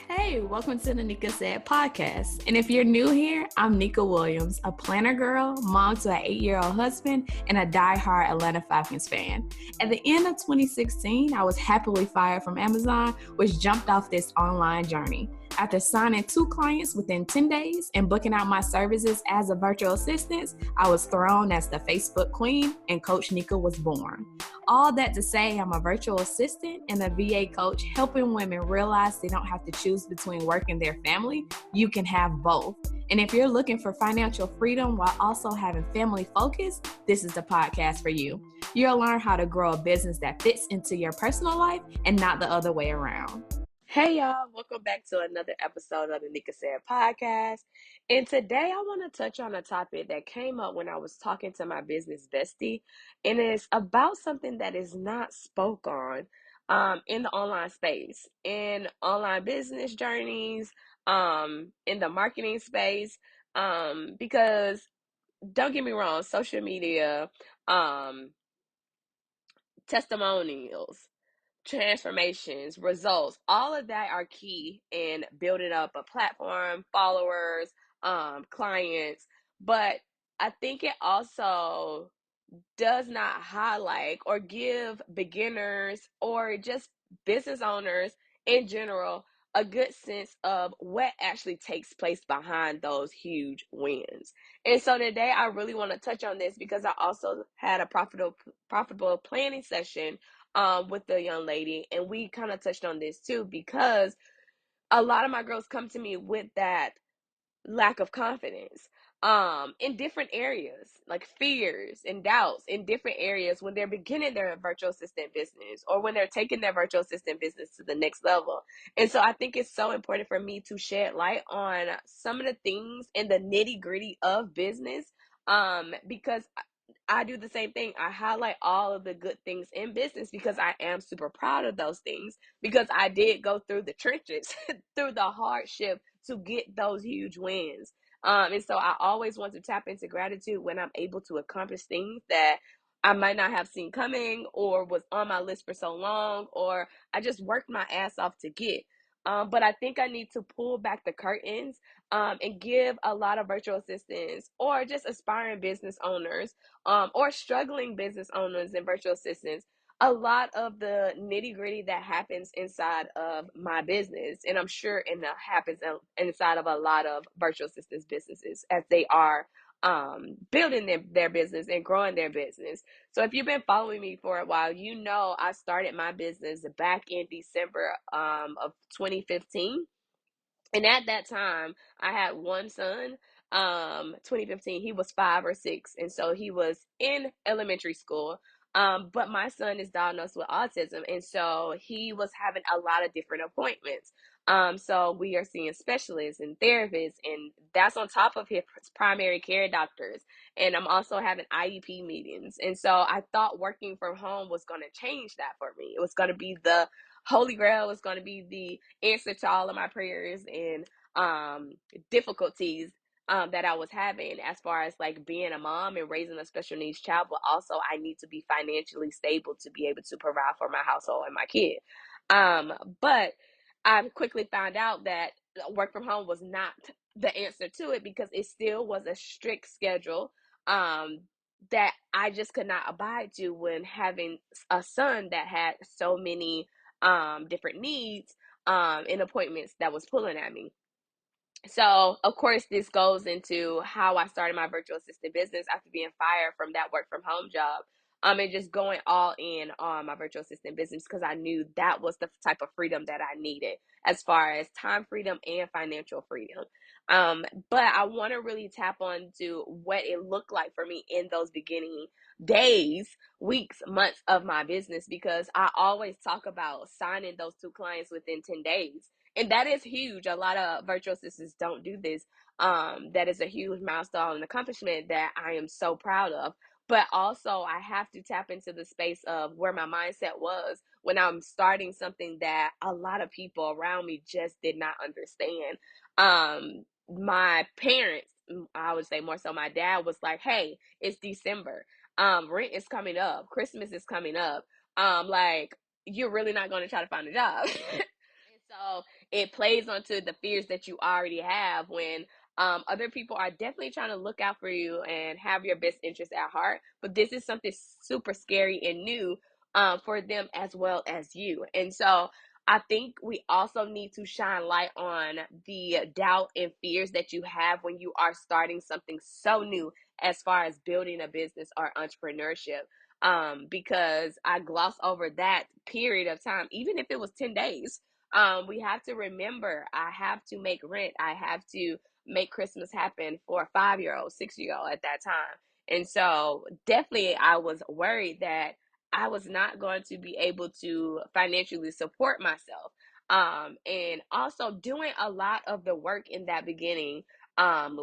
Hey, welcome to the Nika Said podcast. And if you're new here, I'm Nika Williams, a planner girl, mom to an 8-year-old husband, and a die-hard Atlanta Falcons fan. At the end of 2016, I was happily fired from Amazon, which jumped off this online journey. After signing 2 clients within 10 days and booking out my services as a virtual assistant, I was thrown as the Facebook queen, and Coach Nika was born. All that to say, I'm a virtual assistant and a VA coach helping women realize they don't have to choose between work and their family. You can have both. And if you're looking for financial freedom while also having family focus, this is the podcast for you. You'll learn how to grow a business that fits into your personal life and not the other way around. Hey y'all, welcome back to another episode of the Nika Said podcast. And today I want to touch on a topic that came up when I was talking to my business bestie, and it's about something that is not spoke on in the online space, in online business journeys, in the marketing space, because don't get me wrong, social media, um, testimonials, transformations, results, all of that are key in building up a platform, followers, clients. But I think it also does not highlight or give beginners or just business owners in general a good sense of what actually takes place behind those huge wins. And so today I really want to touch on this because I also had a profitable planning session with the young lady, and we kind of touched on this too, because a lot of my girls come to me with that lack of confidence in different areas, like fears and doubts in different areas when they're beginning their virtual assistant business or when they're taking their virtual assistant business to the next level. And so I think it's so important for me to shed light on some of the things and the nitty gritty of business, because I do the same thing. I highlight all of the good things in business because I am super proud of those things, because I did go through the trenches, through the hardship to get those huge wins. And so I always want to tap into gratitude when I'm able to accomplish things that I might not have seen coming or was on my list for so long, or I just worked my ass off to get. But I think I need to pull back the curtains and give a lot of virtual assistants or just aspiring business owners or struggling business owners and virtual assistants a lot of the nitty gritty that happens inside of my business. And I'm sure that happens inside of a lot of virtual assistants businesses as they are building their business and growing their business. So if you've been following me for a while, you know I started my business back in December of 2015. And at that time, I had one son. 2015, he was 5 or 6, and so he was in elementary school. But my son is diagnosed with autism, and so he was having a lot of different appointments. So we are seeing specialists and therapists, and that's on top of his primary care doctors. And I'm also having IEP meetings, and so I thought working from home was going to change that for me. It was going to be the holy grail. Was going to be the answer to all of my prayers and difficulties that I was having as far as like being a mom and raising a special needs child. But also I need to be financially stable to be able to provide for my household and my kid. But I quickly found out that work from home was not the answer to it, because it still was a strict schedule that I just could not abide to when having a son that had so many different needs and appointments that was pulling at me. So, of course, this goes into how I started my virtual assistant business after being fired from that work from home job. And just going all in on my virtual assistant business because I knew that was the type of freedom that I needed as far as time freedom and financial freedom. But I want to really tap on to what it looked like for me in those beginning days, weeks, months of my business, because I always talk about signing those 2 clients within 10 days. And that is huge. A lot of virtual assistants don't do this. That is a huge milestone and accomplishment that I am so proud of. But also, I have to tap into the space of where my mindset was when I'm starting something that a lot of people around me just did not understand. My parents, I would say more so my dad, was like, hey, it's December. Rent is coming up. Christmas is coming up. like you're really not going to try to find a job. And so it plays onto the fears that you already have when other people are definitely trying to look out for you and have your best interest at heart. But this is something super scary and new for them as well as you. And so I think we also need to shine light on the doubt and fears that you have when you are starting something so new as far as building a business or entrepreneurship. Because I gloss over that period of time, even if it was 10 days. We have to remember I have to make rent. I have to make Christmas happen for a 5 year old, 6 year old at that time. And so definitely I was worried that I was not going to be able to financially support myself. And also doing a lot of the work in that beginning,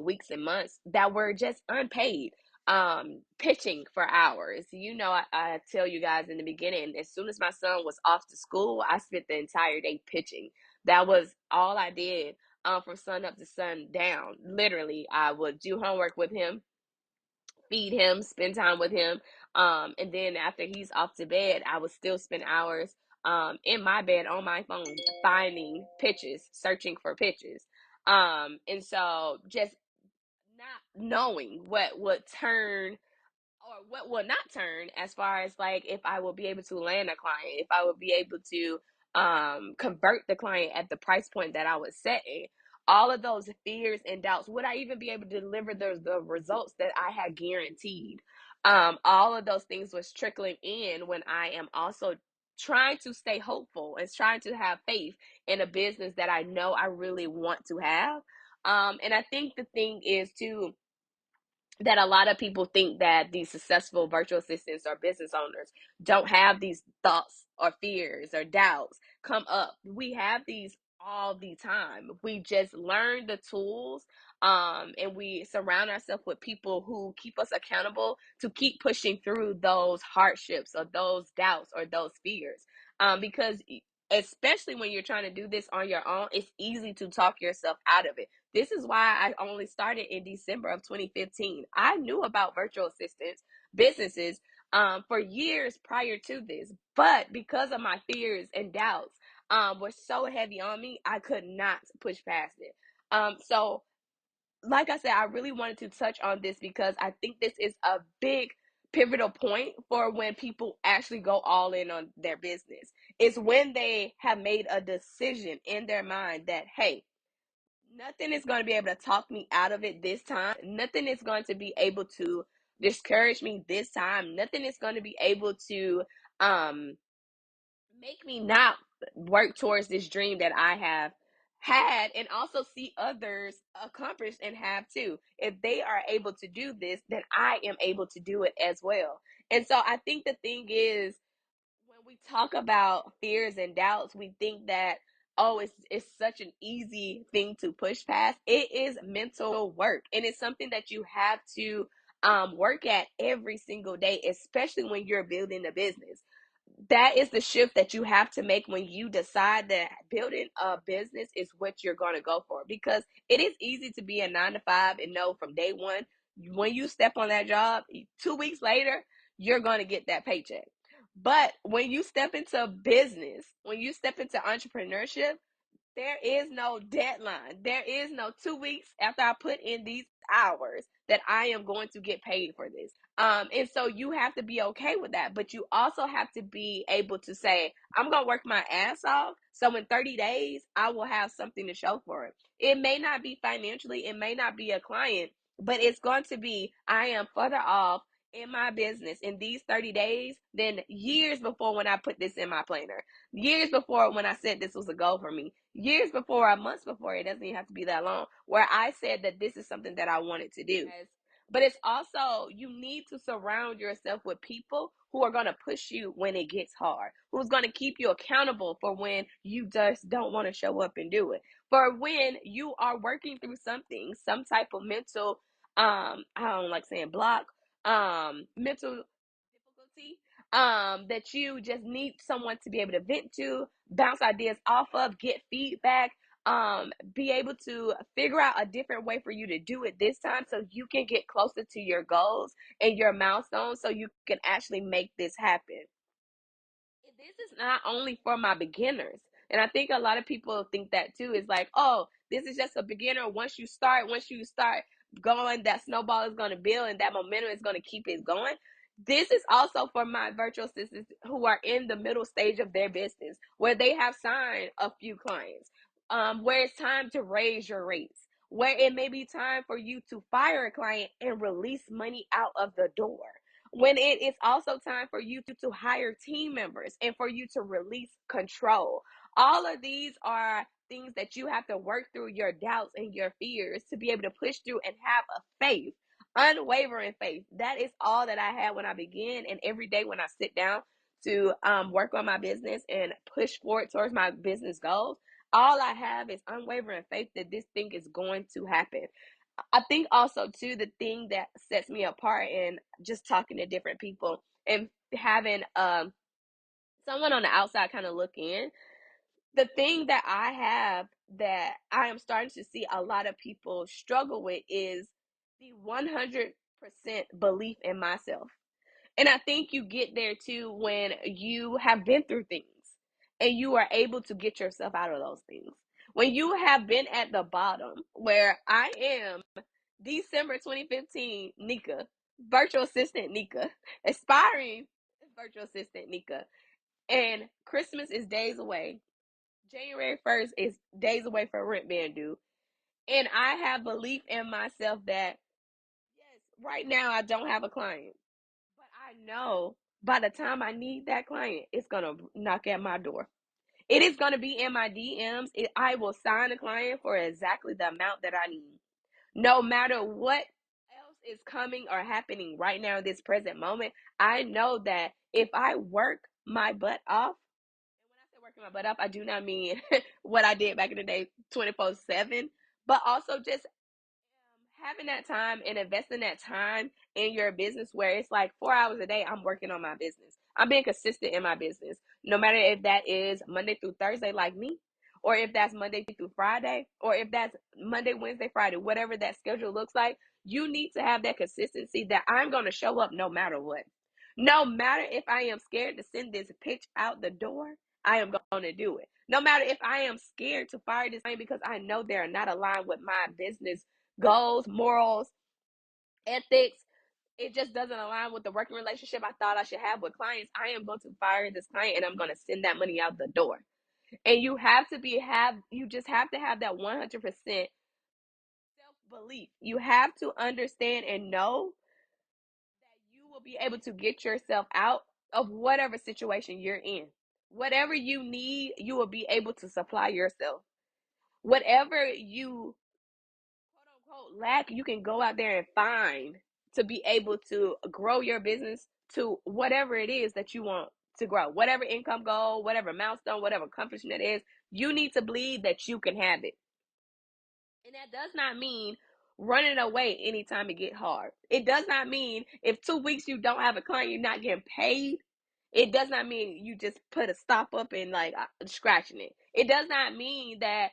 weeks and months that were just unpaid, pitching for hours. I tell you guys in the beginning, as soon as my son was off to school, I spent the entire day pitching. That was all I did, from sun up to sun down. Literally, I would do homework with him, feed him, spend time with him, and then after he's off to bed, I would still spend hours in my bed on my phone finding pitches, searching for pitches. And so just not knowing what would turn or what will not turn, as far as like if I will be able to land a client, if I will be able to convert the client at the price point that I was setting. All of those fears and doubts, would I even be able to deliver the results that I had guaranteed? All of those things was trickling in when I am also trying to stay hopeful and trying to have faith in a business that I know I really want to have. And I think the thing is too, that a lot of people think that these successful virtual assistants or business owners don't have these thoughts or fears or doubts come up. We have these all the time. We just learn the tools, and we surround ourselves with people who keep us accountable to keep pushing through those hardships or those doubts or those fears. Because especially when you're trying to do this on your own, it's easy to talk yourself out of it. This is why I only started in December of 2015. I knew about virtual assistants, businesses, for years prior to this, but because of my fears and doubts, were so heavy on me, I could not push past it. So like I said, I really wanted to touch on this because I think this is a big pivotal point for when people actually go all in on their business. It's when they have made a decision in their mind that, hey, nothing is going to be able to talk me out of it this time. Nothing is going to be able to discourage me this time. Nothing is going to be able to um make me not work towards this dream that I have had and also see others accomplish and have too. If they are able to do this, then I am able to do it as well. And so I think the thing is, when we talk about fears and doubts, we think that, oh, it's such an easy thing to push past. It is mental work, and it's something that you have to work at every single day, especially when you're building a business. That is the shift that you have to make when you decide that building a business is what you're going to go for, because it is easy to be a 9 to 5 and know from day one, when you step on that job 2 weeks later, you're going to get that paycheck. But when you step into business, when you step into entrepreneurship, there is no deadline. There is no 2 weeks after I put in these hours that I am going to get paid for this. And so you have to be okay with that. But you also have to be able to say, I'm going to work my ass off. So in 30 days, I will have something to show for it. It may not be financially, it may not be a client, but it's going to be, I am further off in my business in these 30 days than years before when I put this in my planner, years before when I said this was a goal for me, years before or months before. It doesn't even have to be that long, where I said that this is something that I wanted to do. Yes. But it's also, you need to surround yourself with people who are going to push you when it gets hard, who's going to keep you accountable for when you just don't want to show up and do it, for when you are working through something, some type of mental, I don't like saying block, mental difficulty, that you just need someone to be able to vent to, bounce ideas off of, get feedback, be able to figure out a different way for you to do it this time so you can get closer to your goals and your milestones so you can actually make this happen. this is not only for my beginners. And I think a lot of people think that too. It's like, oh, this is just a beginner. Once you start going, that snowball is going to build and that momentum is going to keep it going. This is also for my virtual assistants who are in the middle stage of their business, where they have signed a few clients, where it's time to raise your rates, where it may be time for you to fire a client and release money out of the door, when it is also time for you to hire team members and for you to release control. All of these are things that you have to work through your doubts and your fears to be able to push through and have a faith, unwavering faith. That is all that I had when I began. And every day when I sit down to work on my business and push forward towards my business goals, all I have is unwavering faith that this thing is going to happen. I think also too, the thing that sets me apart and just talking to different people and having someone on the outside kind of look in, the thing that I have that I am starting to see a lot of people struggle with is the 100% belief in myself. And I think you get there too when you have been through things and you are able to get yourself out of those things. When you have been at the bottom, where I am, December 2015, Nika, virtual assistant Nika, aspiring virtual assistant Nika, and Christmas is days away. January 1st is days away for rent being due. And I have belief in myself that, yes, right now I don't have a client, but I know by the time I need that client, it's going to knock at my door. It is going to be in my DMs. I will sign a client for exactly the amount that I need. No matter what else is coming or happening right now in this present moment, I know that if I work my butt off, and when I say working my butt off, I do not mean what I did back in the day 24/7, but also just having that time and investing that time in your business, where it's like 4 hours a day I'm working on my business. I'm being consistent in my business, no matter if that is Monday through Thursday like me, or if that's Monday through Friday, or if that's Monday, Wednesday, Friday, whatever that schedule looks like. You need to have that consistency that I'm going to show up no matter what. No matter if I am scared to send this pitch out the door, I am going to do it. No matter if I am scared to fire this client because I know they're not aligned with my business goals, morals, ethics, it just doesn't align with the working relationship I thought I should have with clients. I am going to fire this client and I'm going to send that money out the door. And you just have to have that 100% self belief. You have to understand and know that you will be able to get yourself out of whatever situation you're in. Whatever you need, you will be able to supply yourself. Whatever you quote unquote lack, you can go out there and find to be able to grow your business to whatever it is that you want to grow. Whatever income goal, whatever milestone, whatever accomplishment it is, you need to believe that you can have it. And that does not mean running away anytime it get hard. It does not mean if 2 weeks you don't have a client, you're not getting paid. It does not mean you just put a stop up and like scratching it. It does not mean that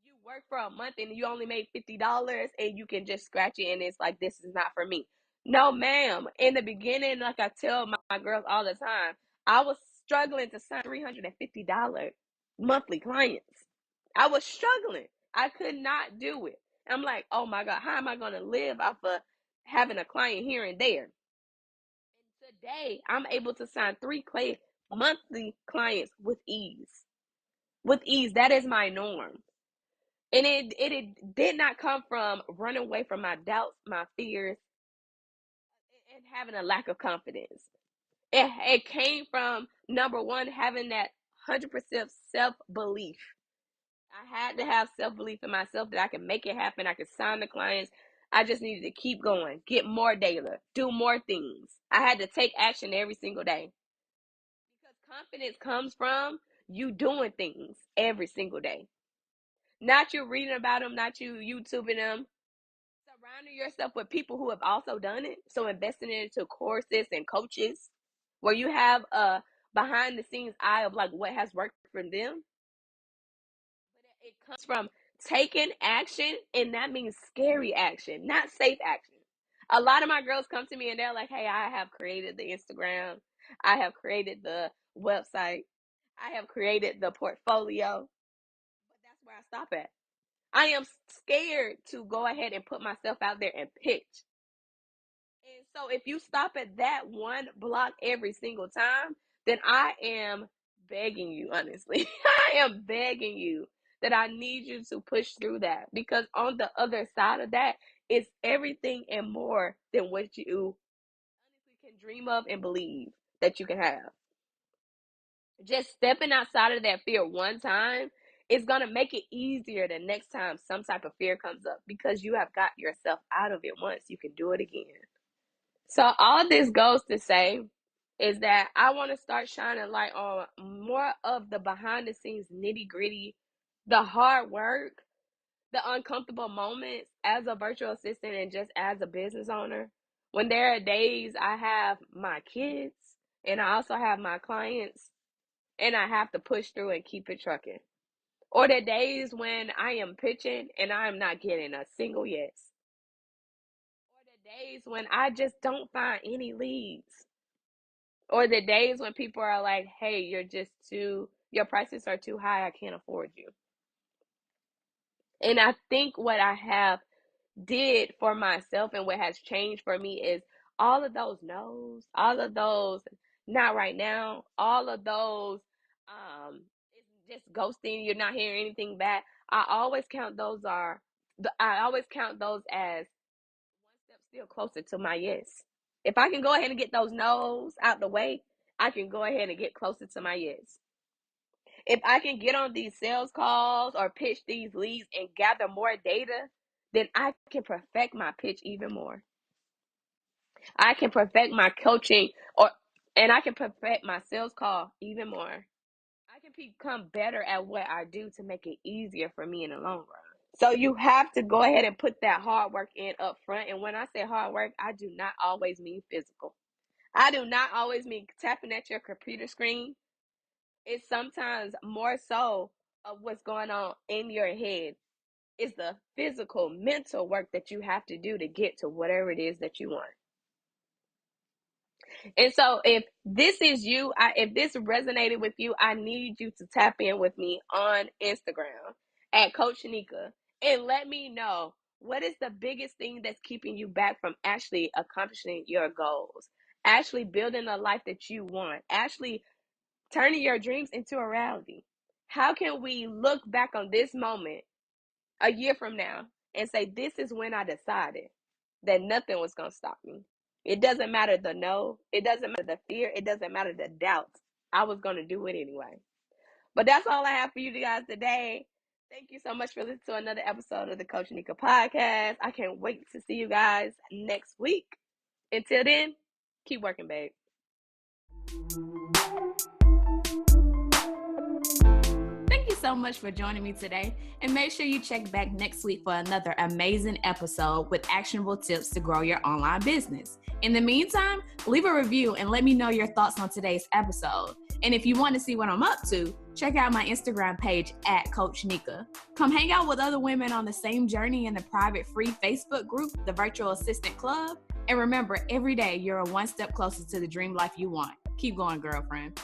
you work for a month and you only made $50 and you can just scratch it and it's like, this is not for me. No, ma'am. In the beginning, like I tell my girls all the time, I was struggling to sign $350 monthly clients. I was struggling. I could not do it. I'm like, oh my God, how am I going to live off of having a client here and there? Today, I'm able to sign monthly clients with ease. With ease. That is my norm. And it did not come from running away from my doubts, my fears, and having a lack of confidence. It came from, number one, having that 100% self belief. I had to have self belief in myself that I could make it happen. I could sign the clients. I just needed to keep going, get more data, do more things. I had to take action every single day, because confidence comes from you doing things every single day. Not you reading about them, not you YouTubing them. Surrounding yourself with people who have also done it. So investing into courses and coaches where you have a behind the scenes eye of like what has worked for them. But it comes from taking action, and that means scary action, not safe action. A lot of my girls come to me and they're like, hey, I have created the Instagram, I have created the website. I have created the portfolio, but that's where I stop at. I am scared to go ahead and put myself out there and pitch. And so if you stop at that one block every single time, then I am begging you, honestly. I am begging you that I need you to push through that, because on the other side of that is everything and more than what you honestly can dream of and believe that you can have. Just stepping outside of that fear one time is going to make it easier the next time some type of fear comes up, because you have got yourself out of it once. You can do it again. So all this goes to say is that I want to start shining light on more of the behind the scenes nitty gritty, the hard work, the uncomfortable moments as a virtual assistant and just as a business owner. When there are days I have my kids and I also have my clients and I have to push through and keep it trucking. Or the days when I am pitching and I am not getting a single yes. Or the days when I just don't find any leads. Or the days when people are like, hey, your prices are too high, I can't afford you. And I think what I have did for myself and what has changed for me is all of those no's, all of those not right now, all of those it's just ghosting, you're not hearing anything back. I always count those as one step still closer to my yes. If I can go ahead and get those no's out the way, I can go ahead and get closer to my yes. If I can get on these sales calls or pitch these leads and gather more data, then I can perfect my pitch even more. I can perfect my coaching and I can perfect my sales call even more. I can become better at what I do to make it easier for me in the long run. So you have to go ahead and put that hard work in up front. And when I say hard work, I do not always mean physical. I do not always mean tapping at your computer screen. It's sometimes more so of what's going on in your head. It's the physical, mental work that you have to do to get to whatever it is that you want. And so if this is you, if this resonated with you, I need you to tap in with me on Instagram at Coach Shanika and let me know, what is the biggest thing that's keeping you back from actually accomplishing your goals, actually building a life that you want, actually turning your dreams into a reality. How can we look back on this moment a year from now and say, this is when I decided that nothing was going to stop me? It doesn't matter the no, it doesn't matter the fear, it doesn't matter the doubts. I was going to do it anyway. But that's all I have for you guys today. Thank you so much for listening to another episode of the Coach Nika podcast. I can't wait to see you guys next week. Until then, keep working, babe. Thank you so much for joining me today, and make sure you check back next week for another amazing episode with actionable tips to grow your online business. In the meantime, leave a review and let me know your thoughts on today's episode. And if you want to see what I'm up to, check out my Instagram page at Coach Nika. Come hang out with other women on the same journey in the private free Facebook group, the Virtual Assistant Club. And remember, every day you're one step closer to the dream life you want. Keep going, girlfriend.